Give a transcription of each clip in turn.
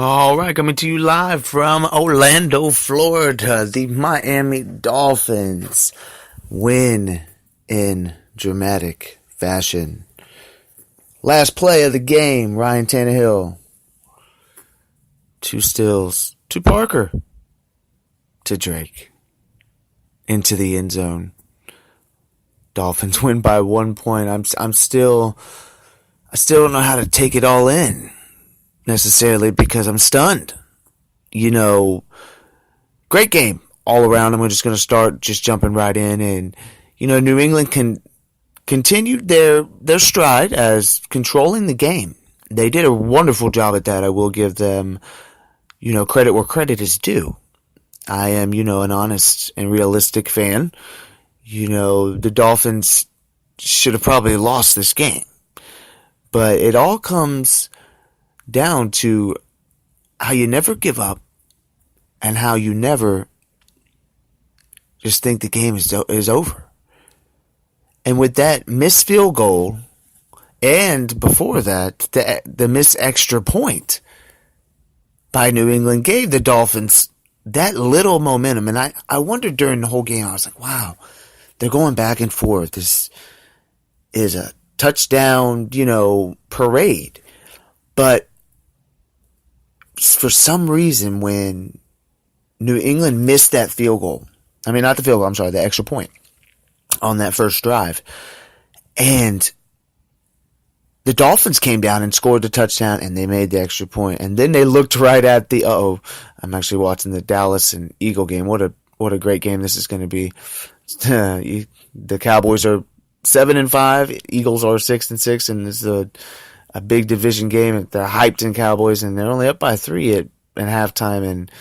All right, coming to you live from Orlando, Florida. The Miami Dolphins win in dramatic fashion. Last play of the game, Ryan Tannehill. 2 Stills to Parker to Drake into the end zone. Dolphins win by 1 point. I still don't know how to take it all in necessarily because I'm stunned. Great game all around. I'm just going to start just jumping right in. And, New England continued their stride as controlling the game. They did a wonderful job at that. I will give them, credit where credit is due. I am, an honest and realistic fan. The Dolphins should have probably lost this game. But it all comes down to how you never give up and how you never just think the game is over. And with that missed field goal and before that, the missed extra point by New England gave the Dolphins that little momentum. And I wondered during the whole game, I was like, wow, they're going back and forth. This is a touchdown, parade. But for some reason, when New England missed that field goal, the extra point on that first drive, and the Dolphins came down and scored the touchdown, and they made the extra point, and then they looked right at I'm actually watching the Dallas and Eagle game. What a great game this is going to be. The Cowboys are 7-5, Eagles are 6-6, and this is a big division game. They're hyped in Cowboys, and they're only up by 3 at halftime, and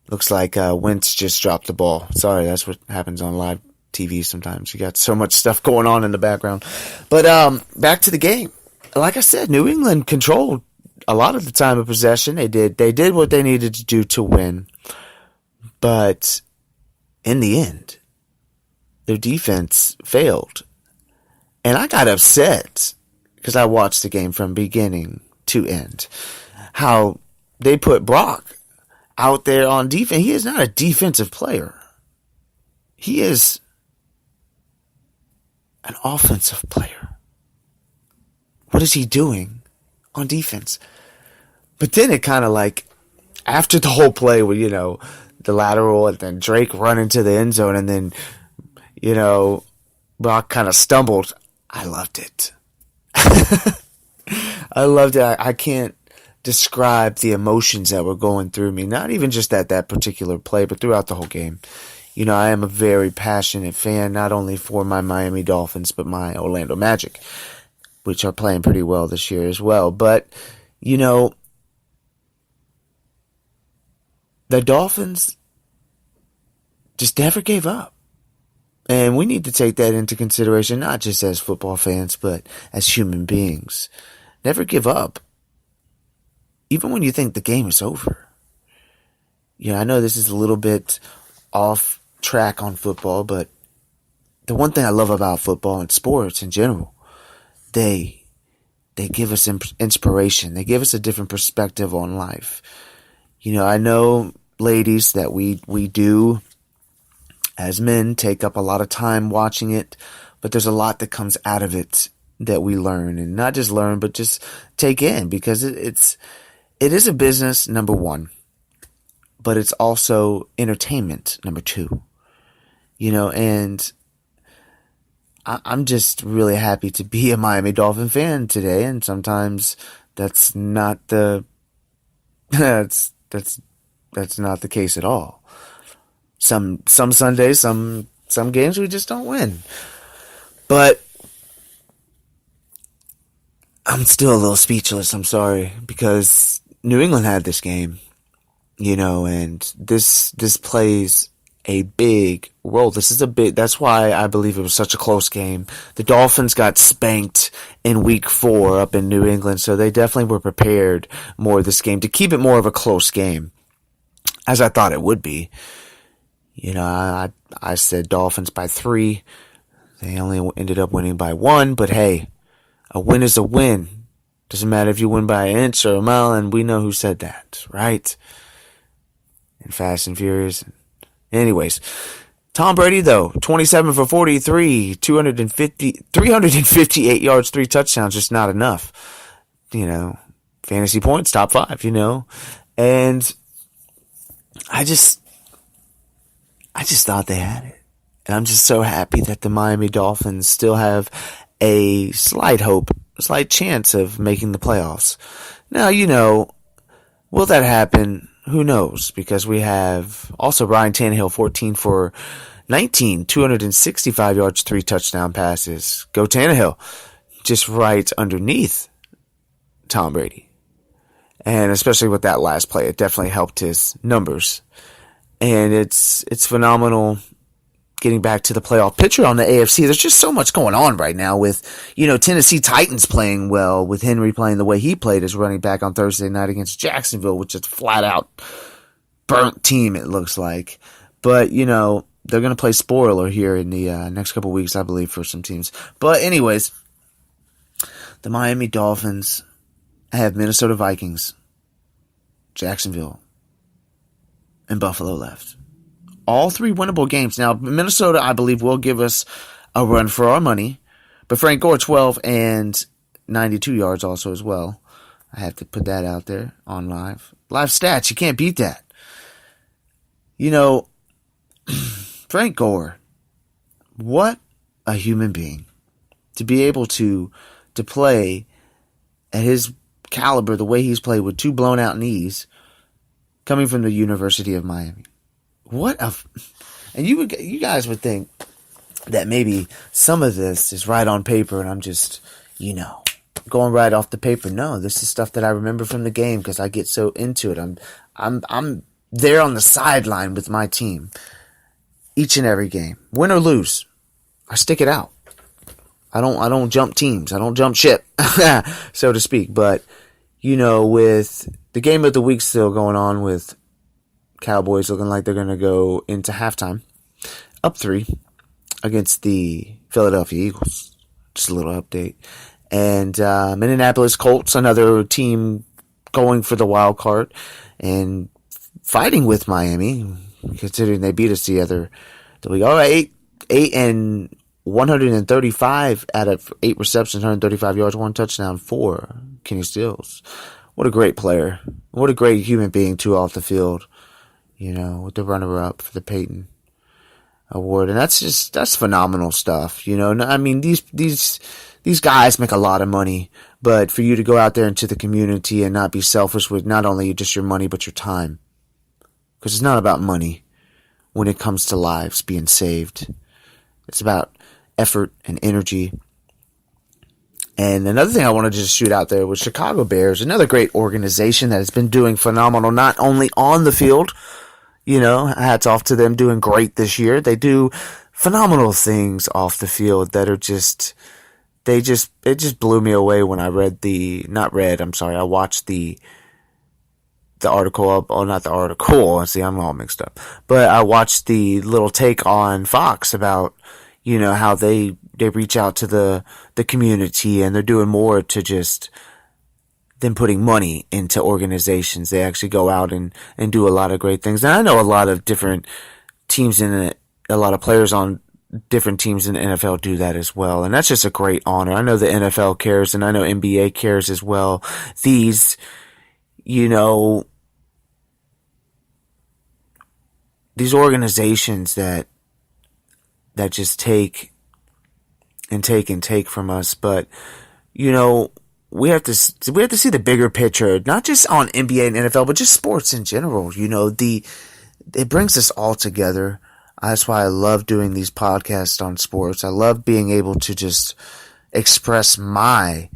looks like Wentz just dropped the ball. Sorry, that's what happens on live TV sometimes. You got so much stuff going on in the background. But back to the game. Like I said, New England controlled a lot of the time of possession. They did what they needed to do to win. But in the end, their defense failed. And I got upset because I watched the game from beginning to end. How they put Brock out there on defense. He is not a defensive player. He is an offensive player. What is he doing on defense? But then it kind of like, after the whole play with, the lateral and then Drake run into the end zone and then, Brock kind of stumbled. I loved it. I loved it. I can't describe the emotions that were going through me. Not even just at that particular play, but throughout the whole game. I am a very passionate fan, not only for my Miami Dolphins, but my Orlando Magic, which are playing pretty well this year as well. But, the Dolphins just never gave up. And we need to take that into consideration, not just as football fans, but as human beings. Never give up, even when you think the game is over. I know this is a little bit off track on football, but the one thing I love about football and sports in general, they give us inspiration. They give us a different perspective on life. I know, ladies, that we do, as men, take up a lot of time watching it, but there's a lot that comes out of it that we learn, and not just learn, but just take in, because it is a business, number one, but it's also entertainment, number two. And I'm just really happy to be a Miami Dolphin fan today, and sometimes that's not that's not the case at all. Some Sundays, some games we just don't win. But I'm still a little speechless, I'm sorry, because New England had this game, and this plays a big role. That's why I believe it was such a close game. The Dolphins got spanked in week 4 up in New England, so they definitely were prepared more this game to keep it more of a close game, as I thought it would be. I said Dolphins by 3. They only ended up winning by 1, but hey, a win is a win. Doesn't matter if you win by an inch or a mile, and we know who said that, right? In Fast and Furious. Anyways, Tom Brady, though, 27 for 43, 358 yards, 3 touchdowns, just not enough. Fantasy points, top 5, And I just thought they had it. And I'm just so happy that the Miami Dolphins still have a slight hope, a slight chance of making the playoffs. Now, will that happen? Who knows? Because we have also Ryan Tannehill, 14 for 19, 265 yards, 3 touchdown passes. Go Tannehill. Just right underneath Tom Brady. And especially with that last play, it definitely helped his numbers. And it's phenomenal getting back to the playoff picture on the AFC. There's just so much going on right now with, Tennessee Titans playing well, with Henry playing the way he played as running back on Thursday night against Jacksonville, which is a flat out burnt team, it looks like. But, they're going to play spoiler here in the next couple weeks, I believe, for some teams. But anyways, the Miami Dolphins have Minnesota Vikings, Jacksonville, and Buffalo left. All 3 winnable games. Now, Minnesota, I believe, will give us a run for our money. But Frank Gore, 12 and 92 yards also as well. I have to put that out there on live. Live stats, you can't beat that. Frank Gore, what a human being. To be able to play at his caliber, the way he's played with 2 blown out knees, coming from the University of Miami. And you guys would think that maybe some of this is right on paper and I'm just, going right off the paper. No, this is stuff that I remember from the game because I get so into it. I'm there on the sideline with my team each and every game. Win or lose, I stick it out. I don't jump teams. I don't jump ship, so to speak. But, with the game of the week still going on with Cowboys looking like they're going to go into halftime up 3 against the Philadelphia Eagles. Just a little update. And Indianapolis Colts, another team going for the wild card and fighting with Miami, considering they beat us the week. All right, 8 and 135 out of 8 receptions, 135 yards, 1 touchdown for Kenny Stills. What a great player. What a great human being, too, off the field. With the runner-up for the Peyton Award. And that's phenomenal stuff. I mean, these guys make a lot of money, but for you to go out there into the community and not be selfish with not only just your money, but your time. Because it's not about money when it comes to lives being saved. It's about effort and energy. And another thing I wanted to just shoot out there was Chicago Bears, another great organization that has been doing phenomenal, not only on the field. Hats off to them doing great this year. They do phenomenal things off the field that are it just blew me away when I I watched the article not the article. See, I'm all mixed up. But I watched the little take on Fox about, how they reach out to the community and they're doing more to just than putting money into organizations. They actually go out and do a lot of great things. And I know a lot of different teams a lot of players on different teams in the NFL do that as well. And that's just a great honor. I know the NFL cares and I know NBA cares as well. These, these organizations that just take from us. But, we have to see the bigger picture, not just on NBA and NFL, but just sports in general. It brings us all together. That's why I love doing these podcasts on sports. I love being able to just express my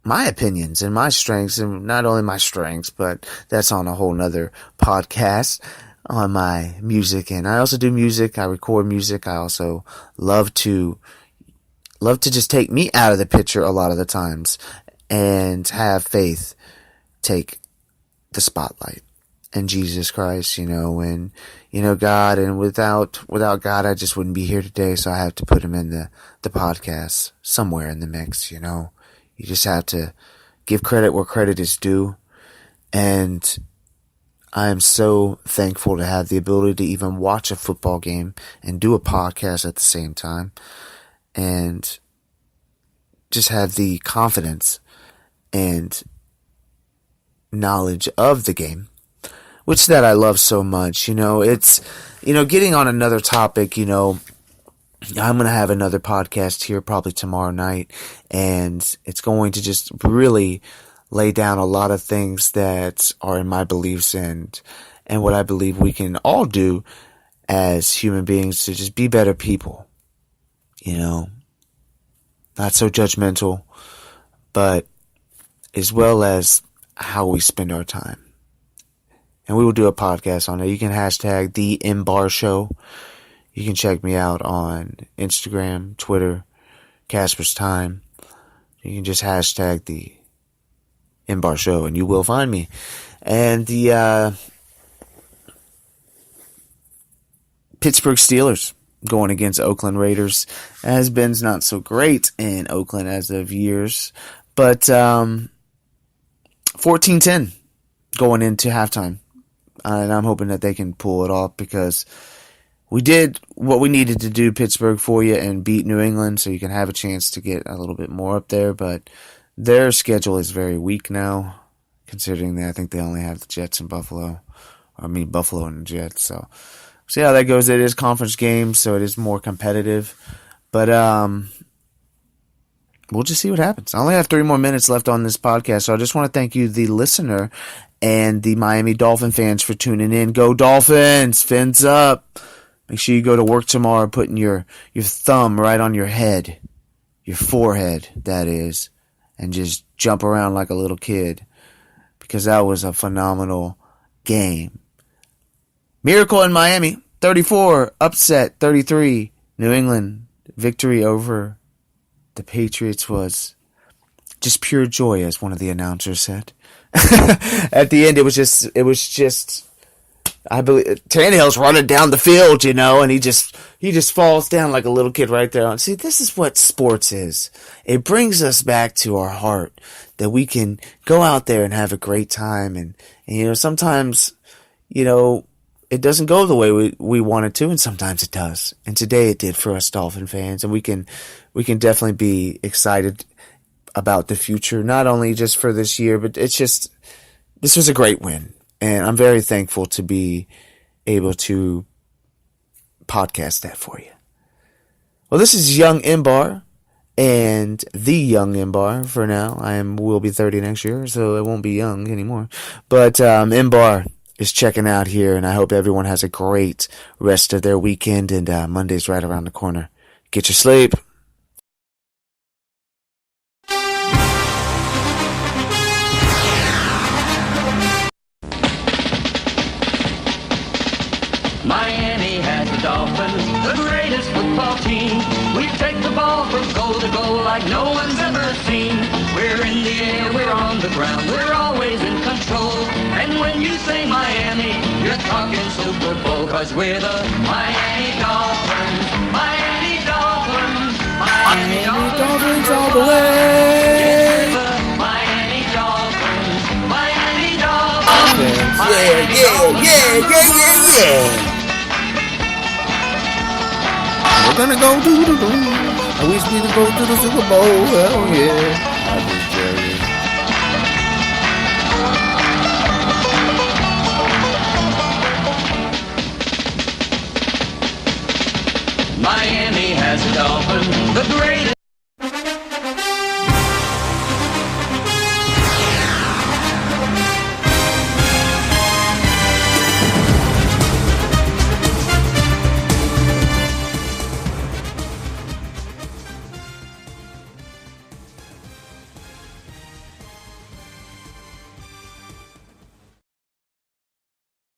opinions and my strengths, and not only my strengths, but that's on a whole nother podcast on my music. And I also do music. I record music. I also love to just take me out of the picture a lot of the times and have faith take the spotlight and Jesus Christ, and, God, and without God, I just wouldn't be here today. So I have to put him in the podcast somewhere in the mix, You just have to give credit where credit is due. And I am so thankful to have the ability to even watch a football game and do a podcast at the same time. And just have the confidence and knowledge of the game, which that I love so much. It's, getting on another topic, I'm going to have another podcast here probably tomorrow night, and it's going to just really lay down a lot of things that are in my beliefs and what I believe we can all do as human beings to just be better people. Not so judgmental, but as well as how we spend our time. And we will do a podcast on it. You can hashtag the MBar Show. You can check me out on Instagram, Twitter, Casper's Time. You can just hashtag the MBar Show and you will find me. And the Pittsburgh Steelers going against Oakland Raiders. Has been not so great in Oakland as of years. But 14-10 going into halftime. And I'm hoping that they can pull it off because we did what we needed to do, Pittsburgh, for you and beat New England so you can have a chance to get a little bit more up there. But their schedule is very weak now, considering that I think they only have the Jets and Buffalo. Buffalo and the Jets. So see how that goes. It is conference games, so it is more competitive. But we'll just see what happens. I only have 3 more minutes left on this podcast, so I just want to thank you, the listener, and the Miami Dolphin fans for tuning in. Go Dolphins! Fins up! Make sure you go to work tomorrow putting your thumb right on your head. Your forehead, that is. And just jump around like a little kid. Because that was a phenomenal game. Miracle in Miami. 34. Upset. 33. New England. Victory over the Patriots was just pure joy, as one of the announcers said. At the end, it was just, I believe, Tannehill's running down the field, and he just falls down like a little kid right there. And see, this is what sports is. It brings us back to our heart that we can go out there and have a great time. And sometimes, it doesn't go the way we want it to, and sometimes it does. And today it did for us Dolphin fans, and we can definitely be excited about the future, not only just for this year, but this was a great win. And I'm very thankful to be able to podcast that for you. Well, this is Young Imbar and the Young Imbar for now. Will be 30 next year, so it won't be young anymore. But Imbar is checking out here, and I hope everyone has a great rest of their weekend, and Monday's right around the corner. Get your sleep. Miami has the Dolphins, the greatest football team. We take the ball from goal to goal like no one's ever seen. We're in the air, we're on the ground, we're always in control. And when you say Miami, you're talking Super Bowl, 'cause we're the Miami Dolphins. Miami Dolphins. Miami Dolphins all the way. Yes, we're the Miami Dolphins. Miami Dolphins. Yeah. We're gonna go do. I wish we could go to the Super Bowl. Hell yeah.